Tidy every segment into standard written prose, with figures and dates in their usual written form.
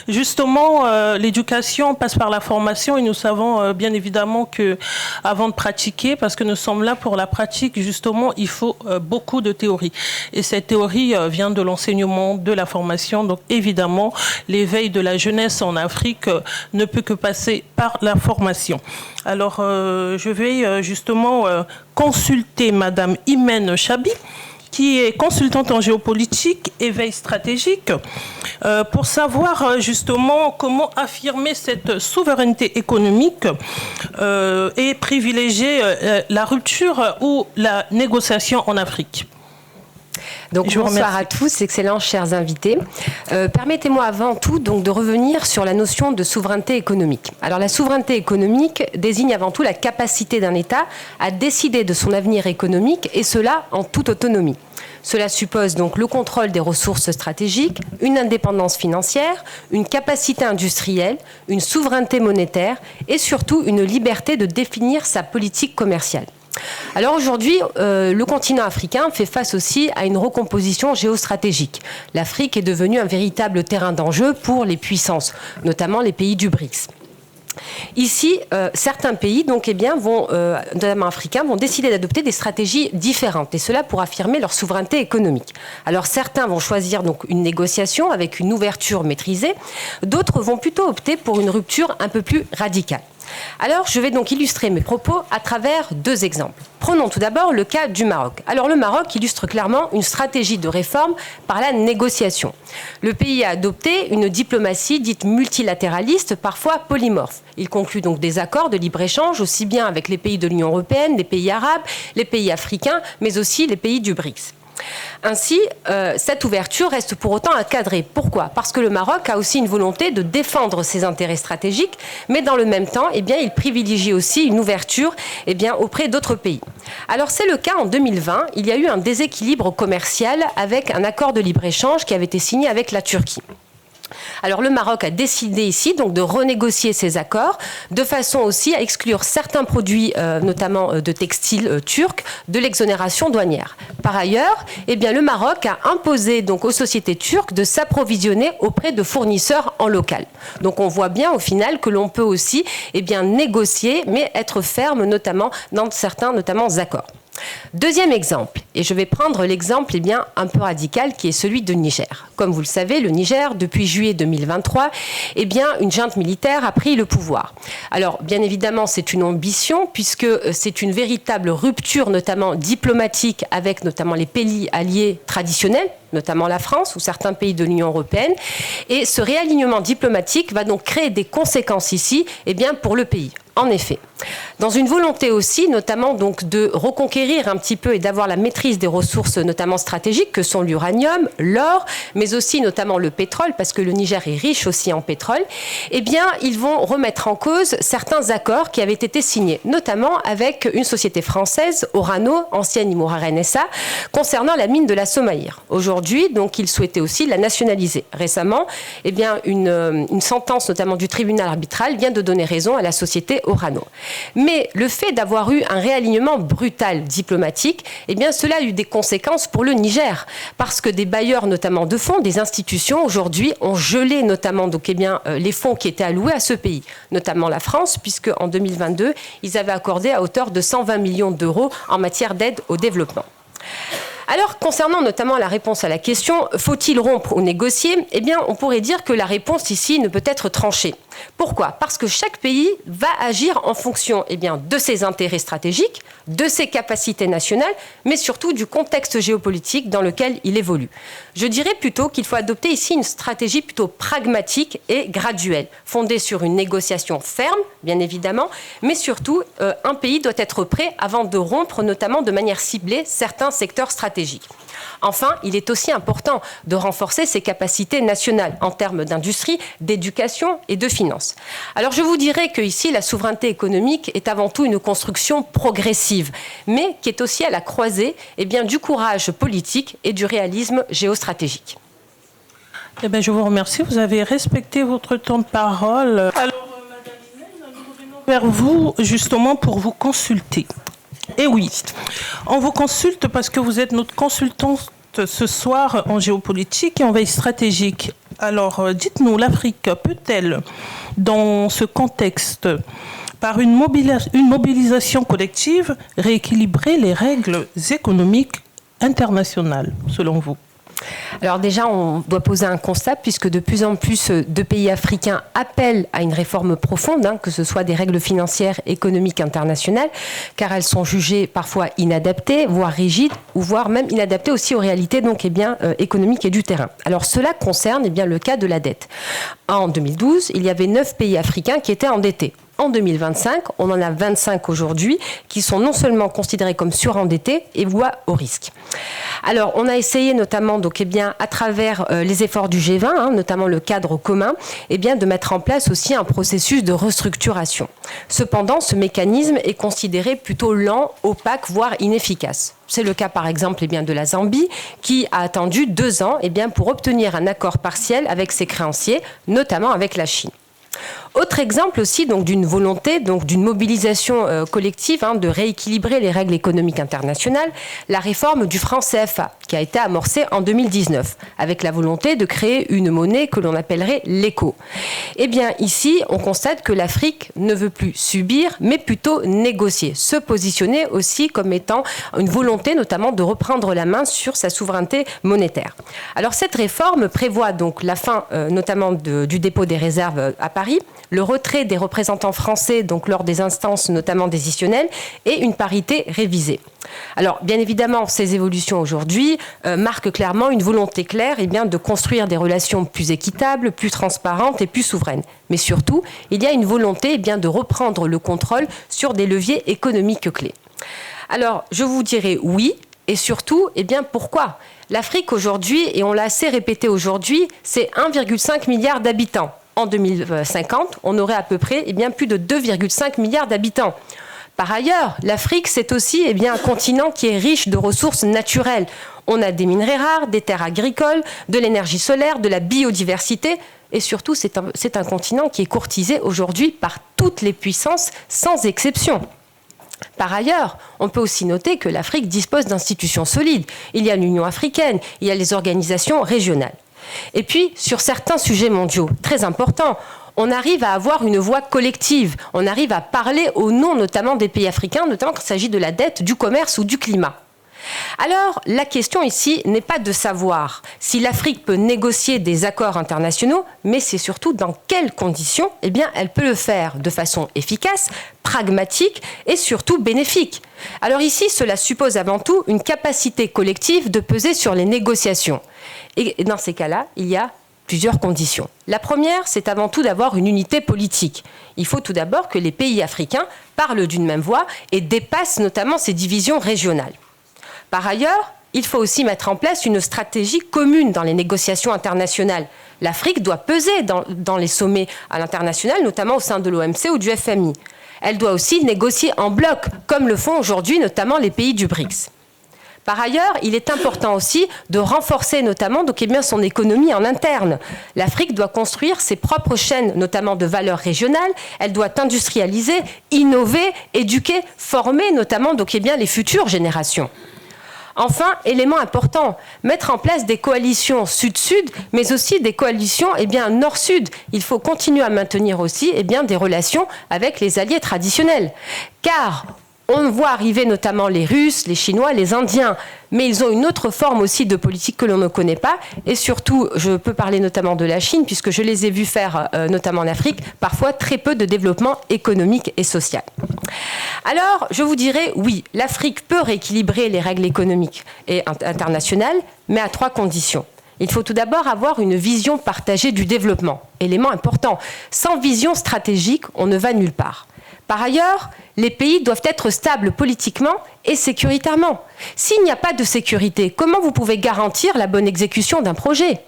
Justement, l'éducation passe par la formation et nous savons bien évidemment que avant de pratiquer, parce que nous sommes là pour la pratique, justement, il faut beaucoup de théorie. Et cette théorie vient de l'enseignement, de la formation. Donc évidemment, l'éveil de la jeunesse en Afrique ne peut que passer par la formation. Alors, je vais justement consulter Madame Imène Chabi, qui est consultante en géopolitique et veille stratégique, pour savoir justement comment affirmer cette souveraineté économique et privilégier la rupture ou la négociation en Afrique. Donc bonsoir à tous, excellents chers invités. Permettez-moi avant tout donc de revenir sur la notion de souveraineté économique. Alors la souveraineté économique désigne avant tout la capacité d'un État à décider de son avenir économique et cela en toute autonomie. Cela suppose donc le contrôle des ressources stratégiques, une indépendance financière, une capacité industrielle, une souveraineté monétaire et surtout une liberté de définir sa politique commerciale. Alors aujourd'hui, le continent africain fait face aussi à une recomposition géostratégique. L'Afrique est devenue un véritable terrain d'enjeu pour les puissances, notamment les pays du BRICS. Ici, certains pays, donc, notamment africains, vont décider d'adopter des stratégies différentes, et cela pour affirmer leur souveraineté économique. Alors certains vont choisir donc une négociation avec une ouverture maîtrisée, d'autres vont plutôt opter pour une rupture un peu plus radicale. Alors, je vais donc illustrer mes propos à travers deux exemples. Prenons tout d'abord le cas du Maroc. Alors, le Maroc illustre clairement une stratégie de réforme par la négociation. Le pays a adopté une diplomatie dite multilatéraliste, parfois polymorphe. Il conclut donc des accords de libre-échange aussi bien avec les pays de l'Union européenne, les pays arabes, les pays africains, mais aussi les pays du BRICS. Ainsi, cette ouverture reste pour autant encadrée. Pourquoi ? Parce que le Maroc a aussi une volonté de défendre ses intérêts stratégiques, mais dans le même temps, il privilégie aussi une ouverture auprès d'autres pays. Alors c'est le cas en 2020, il y a eu un déséquilibre commercial avec un accord de libre-échange qui avait été signé avec la Turquie. Alors le Maroc a décidé ici donc de renégocier ces accords de façon aussi à exclure certains produits, notamment de textiles turcs, de l'exonération douanière. Par ailleurs, le Maroc a imposé donc aux sociétés turques de s'approvisionner auprès de fournisseurs en local. Donc on voit bien au final que l'on peut aussi négocier, mais être ferme notamment dans certains accords. Deuxième exemple, et je vais prendre l'exemple un peu radical qui est celui de Niger. Comme vous le savez, le Niger, depuis juillet 2023, une junte militaire a pris le pouvoir. Alors, bien évidemment, c'est une ambition puisque c'est une véritable rupture, notamment diplomatique, avec notamment les pays alliés traditionnels, notamment la France ou certains pays de l'Union européenne. Et ce réalignement diplomatique va donc créer des conséquences ici pour le pays. En effet, dans une volonté aussi, notamment donc de reconquérir un petit peu et d'avoir la maîtrise des ressources, notamment stratégiques, que sont l'uranium, l'or, mais aussi notamment le pétrole, parce que le Niger est riche aussi en pétrole, ils vont remettre en cause certains accords qui avaient été signés, notamment avec une société française, Orano, ancienne Imoaren SA, concernant la mine de la Somaïr. Aujourd'hui, donc, ils souhaitaient aussi la nationaliser. Récemment, une sentence, notamment du tribunal arbitral, vient de donner raison à la société Orano. Mais le fait d'avoir eu un réalignement brutal diplomatique, cela a eu des conséquences pour le Niger, parce que des bailleurs, notamment de fonds, des institutions, aujourd'hui, ont gelé notamment les fonds qui étaient alloués à ce pays, notamment la France, puisque en 2022, ils avaient accordé à hauteur de 120 millions d'euros en matière d'aide au développement. Alors, concernant notamment la réponse à la question « faut-il rompre ou négocier ?», on pourrait dire que la réponse ici ne peut être tranchée. Pourquoi ? Parce que chaque pays va agir en fonction de ses intérêts stratégiques, de ses capacités nationales, mais surtout du contexte géopolitique dans lequel il évolue. Je dirais plutôt qu'il faut adopter ici une stratégie plutôt pragmatique et graduelle, fondée sur une négociation ferme, bien évidemment, mais surtout, un pays doit être prêt avant de rompre, notamment de manière ciblée, certains secteurs stratégiques. Enfin, il est aussi important de renforcer ses capacités nationales en termes d'industrie, d'éducation et de finances. Alors je vous dirais que ici, la souveraineté économique est avant tout une construction progressive, mais qui est aussi à la croisée du courage politique et du réalisme géostratégique. Je vous remercie. Vous avez respecté votre temps de parole. Alors, Madame Imène, nous revenons vers vous justement pour vous consulter. Et oui, on vous consulte parce que vous êtes notre consultante ce soir en géopolitique et en veille stratégique. Alors, dites-nous, l'Afrique peut-elle, dans ce contexte, par une mobilisation collective, rééquilibrer les règles économiques internationales, selon vous ? Alors déjà, on doit poser un constat puisque de plus en plus de pays africains appellent à une réforme profonde, que ce soit des règles financières, économiques, internationales, car elles sont jugées parfois inadaptées, voire rigides, ou voire même inadaptées aussi aux réalités économiques et du terrain. Alors cela concerne le cas de la dette. En 2012, il y avait 9 pays africains qui étaient endettés. En 2025, on en a 25 aujourd'hui qui sont non seulement considérés comme surendettés et voient au risque. Alors, on a essayé notamment, à travers les efforts du G20, notamment le cadre commun, de mettre en place aussi un processus de restructuration. Cependant, ce mécanisme est considéré plutôt lent, opaque, voire inefficace. C'est le cas, par exemple, de la Zambie, qui a attendu 2 ans pour obtenir un accord partiel avec ses créanciers, notamment avec la Chine. Autre exemple aussi d'une volonté, d'une mobilisation collective de rééquilibrer les règles économiques internationales, la réforme du franc CFA qui a été amorcée en 2019 avec la volonté de créer une monnaie que l'on appellerait l'éco. Ici, on constate que l'Afrique ne veut plus subir mais plutôt négocier, se positionner aussi comme étant une volonté notamment de reprendre la main sur sa souveraineté monétaire. Alors cette réforme prévoit donc la fin notamment du dépôt des réserves à Paris, le retrait des représentants français lors des instances notamment décisionnelles et une parité révisée. Alors bien évidemment, ces évolutions aujourd'hui marquent clairement une volonté claire de construire des relations plus équitables, plus transparentes et plus souveraines. Mais surtout, il y a une volonté de reprendre le contrôle sur des leviers économiques clés. Alors je vous dirais oui, et surtout, pourquoi ? L'Afrique aujourd'hui, et on l'a assez répété aujourd'hui, c'est 1,5 milliard d'habitants. En 2050, on aurait à peu près plus de 2,5 milliards d'habitants. Par ailleurs, l'Afrique, c'est aussi un continent qui est riche de ressources naturelles. On a des minerais rares, des terres agricoles, de l'énergie solaire, de la biodiversité. Et surtout, c'est un continent qui est courtisé aujourd'hui par toutes les puissances, sans exception. Par ailleurs, on peut aussi noter que l'Afrique dispose d'institutions solides. Il y a l'Union africaine, il y a les organisations régionales. Et puis, sur certains sujets mondiaux très importants, on arrive à avoir une voix collective. On arrive à parler au nom notamment des pays africains, notamment quand il s'agit de la dette, du commerce ou du climat. Alors, la question ici n'est pas de savoir si l'Afrique peut négocier des accords internationaux, mais c'est surtout dans quelles conditions elle peut le faire de façon efficace, pragmatique et surtout bénéfique. Alors ici, cela suppose avant tout une capacité collective de peser sur les négociations. Et dans ces cas-là, il y a plusieurs conditions. La première, c'est avant tout d'avoir une unité politique. Il faut tout d'abord que les pays africains parlent d'une même voix et dépassent notamment ces divisions régionales. Par ailleurs, il faut aussi mettre en place une stratégie commune dans les négociations internationales. L'Afrique doit peser dans les sommets à l'international, notamment au sein de l'OMC ou du FMI. Elle doit aussi négocier en bloc, comme le font aujourd'hui notamment les pays du BRICS. Par ailleurs, il est important aussi de renforcer notamment son économie en interne. L'Afrique doit construire ses propres chaînes, notamment de valeur régionale. Elle doit industrialiser, innover, éduquer, former notamment les futures générations. Enfin, élément important, mettre en place des coalitions sud-sud, mais aussi des coalitions nord-sud. Il faut continuer à maintenir aussi des relations avec les alliés traditionnels. Car on voit arriver notamment les Russes, les Chinois, les Indiens, mais ils ont une autre forme aussi de politique que l'on ne connaît pas. Et surtout, je peux parler notamment de la Chine, puisque je les ai vus faire, notamment en Afrique, parfois très peu de développement économique et social. Alors, je vous dirais, oui, l'Afrique peut rééquilibrer les règles économiques et internationales, mais à 3 conditions. Il faut tout d'abord avoir une vision partagée du développement, élément important. Sans vision stratégique, on ne va nulle part. Par ailleurs, les pays doivent être stables politiquement et sécuritairement. S'il n'y a pas de sécurité, comment vous pouvez garantir la bonne exécution d'un projet ?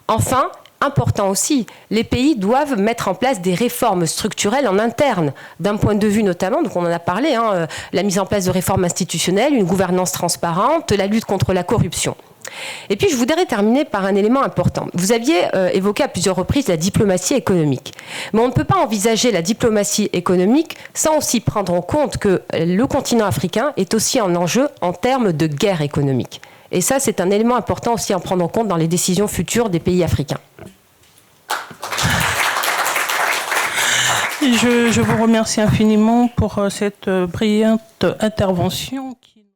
Enfin, important aussi, les pays doivent mettre en place des réformes structurelles en interne, d'un point de vue notamment, donc on en a parlé, la mise en place de réformes institutionnelles, une gouvernance transparente, la lutte contre la corruption. Et puis, je voudrais terminer par un élément important. Vous aviez évoqué à plusieurs reprises la diplomatie économique. Mais on ne peut pas envisager la diplomatie économique sans aussi prendre en compte que le continent africain est aussi un enjeu en termes de guerre économique. Et ça, c'est un élément important aussi à prendre en compte dans les décisions futures des pays africains. Je vous remercie infiniment pour cette brillante intervention qui